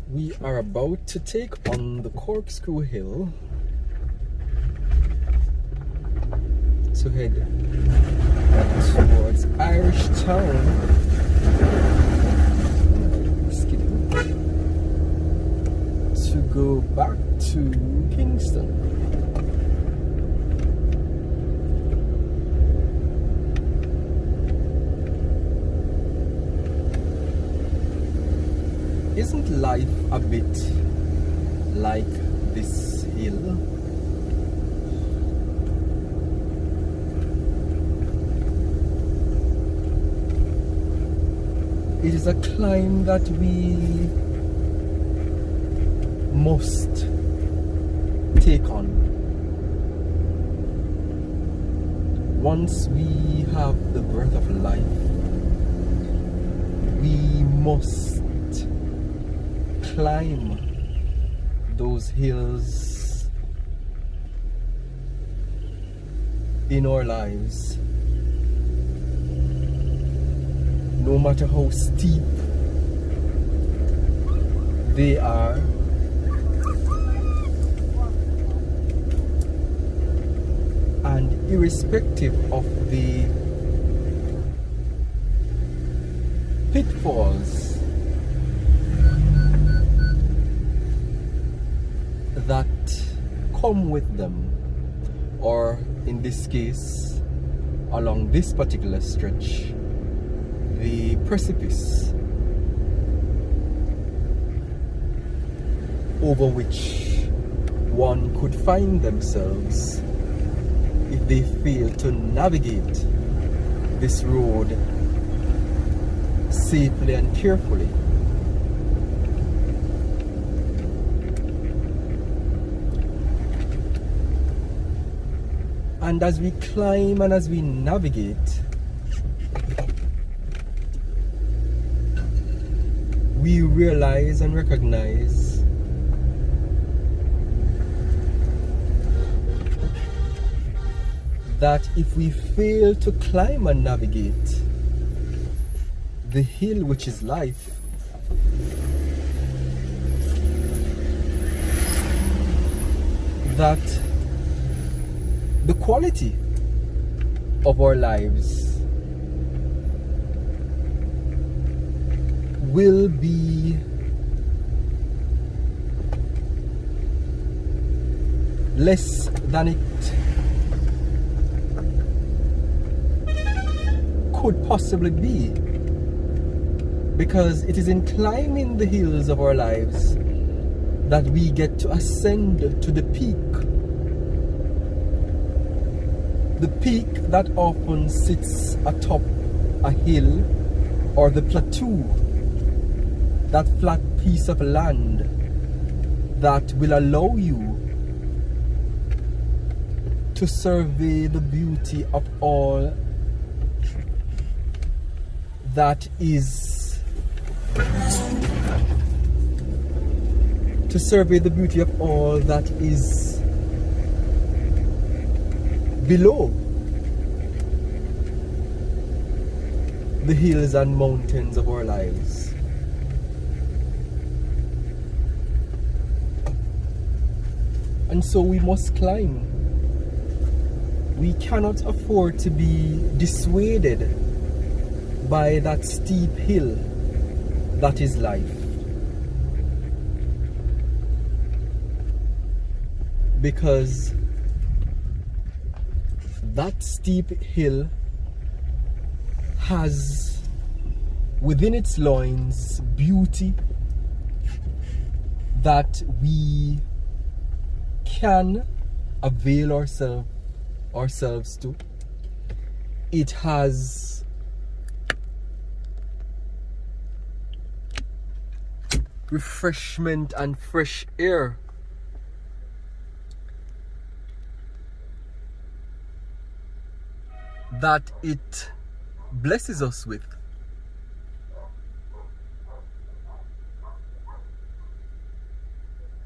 We are about to take on the Corkscrew Hill to head towards Irish Town. To go back to Kingston. Isn't life a bit like this hill? It is a climb that we must take on. Once we have the breath of life, we must climb those hills in our lives, no matter how steep they are, and irrespective of the pitfalls that come with them, or in this case, along this particular stretch, the precipice over which one could find themselves if they fail to navigate this road safely and carefully. And as we climb and as we navigate, we realize and recognize that if we fail to climb and navigate the hill which is life, that the quality of our lives will be less than it could possibly be, because it is in climbing the hills of our lives that we get to ascend to the peak. The peak that often sits atop a hill, or the plateau, that flat piece of land that will allow you to survey the beauty of all that is, below the hills and mountains of our lives. And so we must climb. We cannot afford to be dissuaded by that steep hill that is life, because that steep hill has within its loins beauty that we can avail ourselves to. It has refreshment and fresh air that it blesses us with.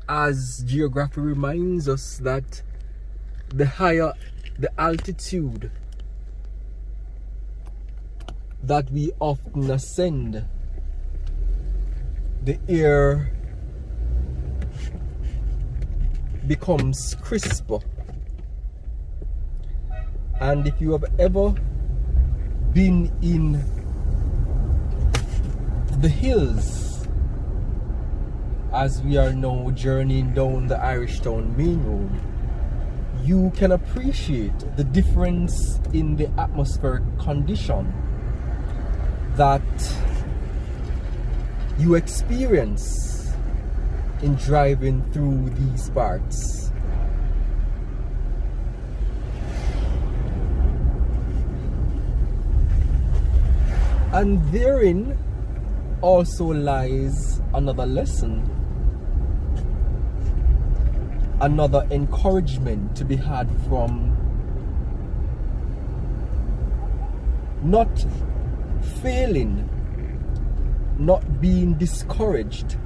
As geography reminds us that the higher the altitude that we often ascend, the air becomes crisper. And if you have ever been in the hills, as we are now journeying down the Irish Town main road, you can appreciate the difference in the atmospheric condition that you experience in driving through these parts. And therein also lies another lesson, another encouragement to be had from not failing, not being discouraged,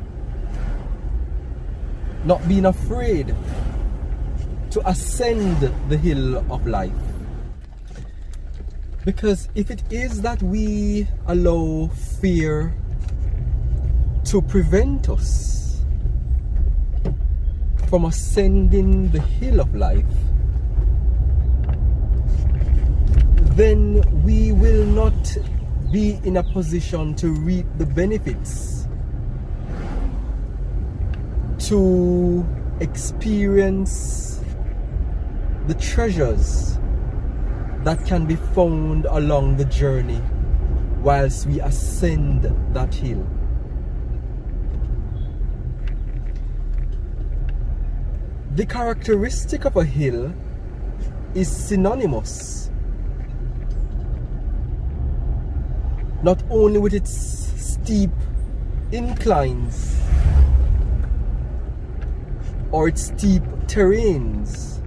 not being afraid to ascend the hill of life. Because if it is that we allow fear to prevent us from ascending the hill of life, then we will not be in a position to reap the benefits, to experience the treasures that can be found along the journey whilst we ascend that hill. The characteristic of a hill is synonymous not only with its steep inclines or its steep terrains,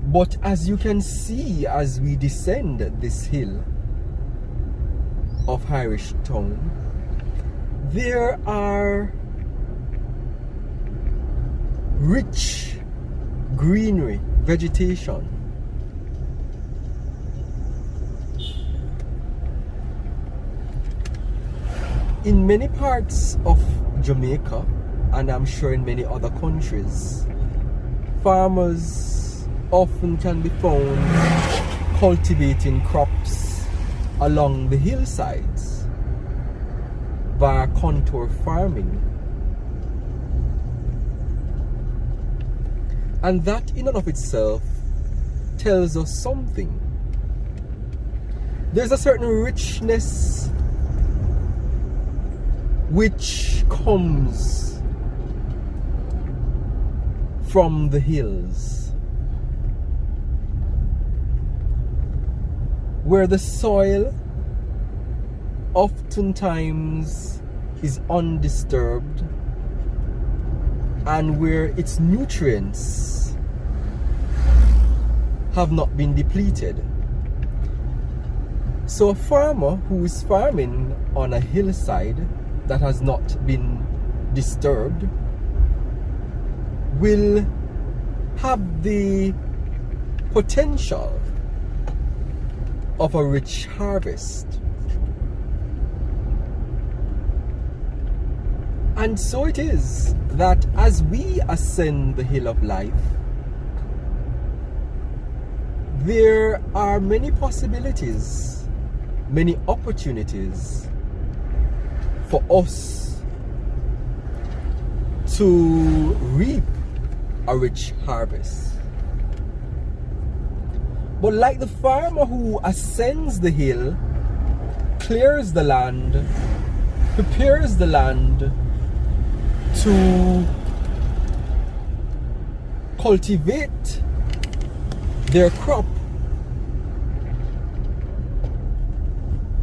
but as you can see as we descend this hill of Irish Town, there are rich greenery, vegetation. In many parts of Jamaica, and I'm sure in many other countries, farmers often can be found cultivating crops along the hillsides via contour farming. And that in and of itself tells us something. There's a certain richness which comes from the hills, where the soil oftentimes is undisturbed and where its nutrients have not been depleted. So a farmer who is farming on a hillside that has not been disturbed will have the potential of a rich harvest. And so it is that as we ascend the hill of life, there are many possibilities, many opportunities for us to reap a rich harvest. But like the farmer who ascends the hill, clears the land, prepares the land to cultivate their crop,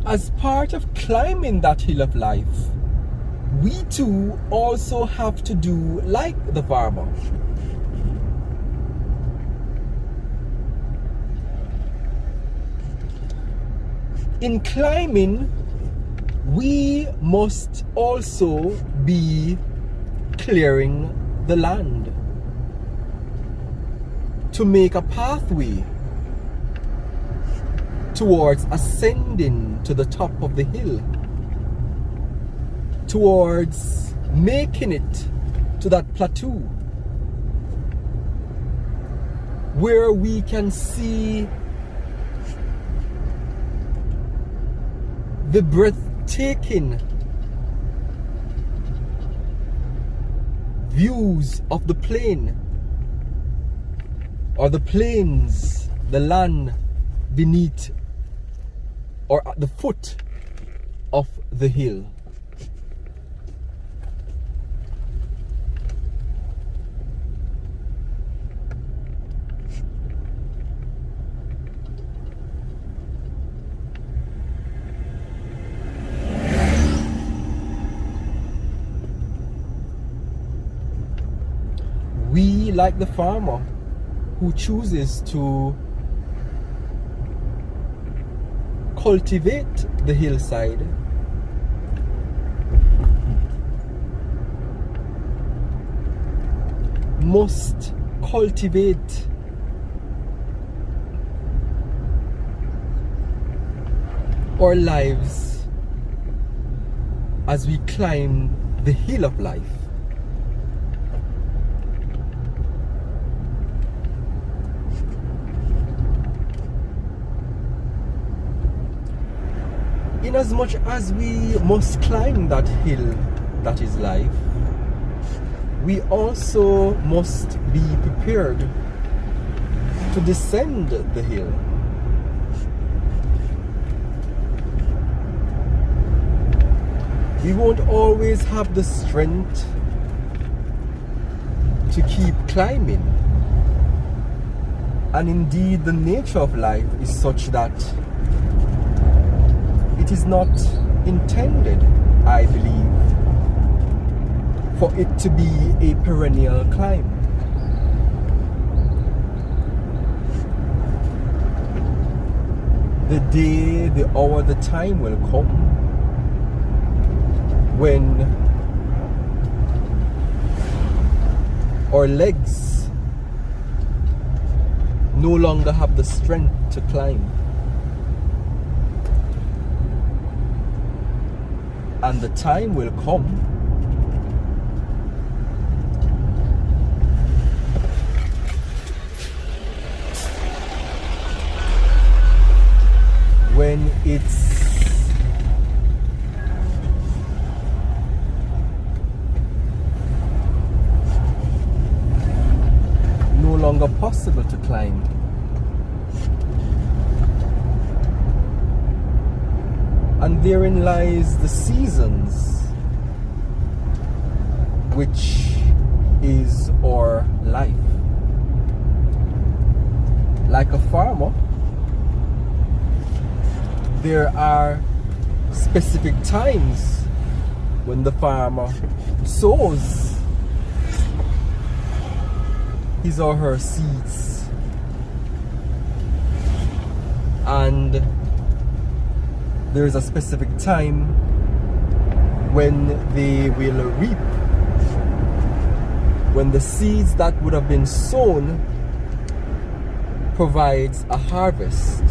as part of climbing that hill of life, we too also have to do like the farmer. In climbing, we must also be clearing the land to make a pathway towards ascending to the top of the hill. towards making it to that plateau where we can see the breathtaking views of the plain, or the plains, the land beneath or at the foot of the hill. We, like the farmer who chooses to cultivate the hillside, must cultivate our lives as we climb the hill of life. Inasmuch as we must climb that hill that is life, we also must be prepared to descend the hill. We won't always have the strength to keep climbing. And indeed, the nature of life is such that it is not intended, I believe, for it to be a perennial climb. The day, the hour, the time will come when our legs no longer have the strength to climb. And the time will come when it's no longer possible to climb. And therein lies the seasons, which is our life. Like a farmer, there are specific times when the farmer sows his or her seeds, and there is a specific time when they will reap, when the seeds that would have been sown provides a harvest.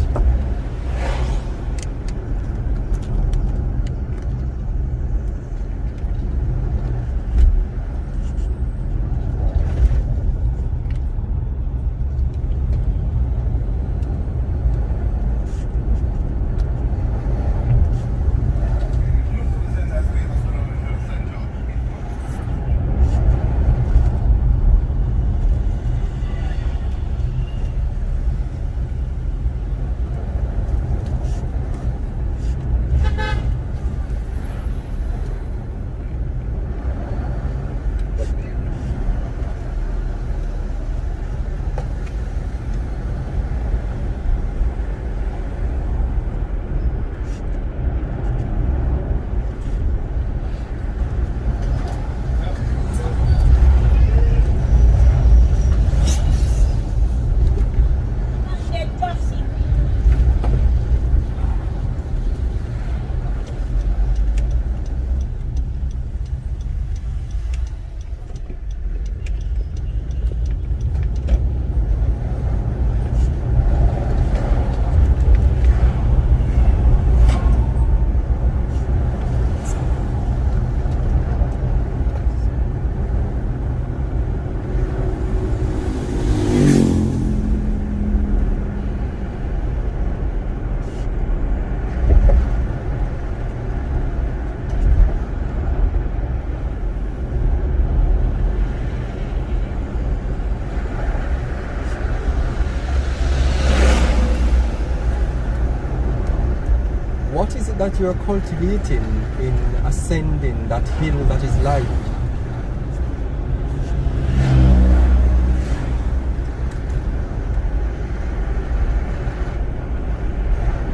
What is it that you're cultivating in ascending that hill that is life?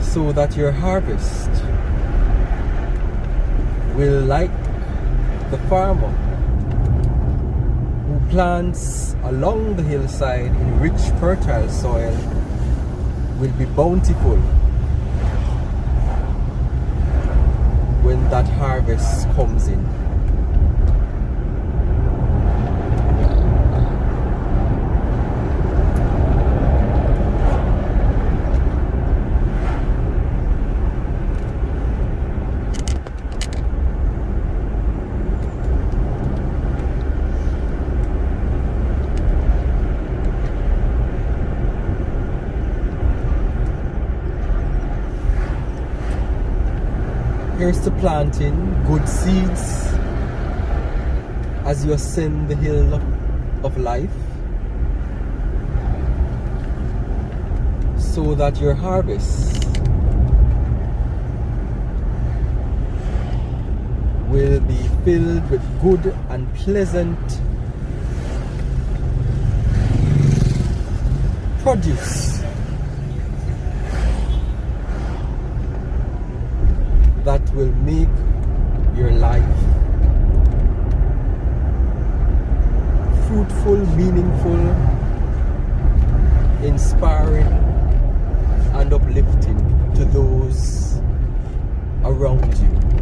So that your harvest will, like the farmer who plants along the hillside in rich fertile soil, will be bountiful when that harvest comes in. Here's to planting good seeds as you ascend the hill of life, so that your harvest will be filled with good and pleasant produce that will make your life fruitful, meaningful, inspiring, and uplifting to those around you.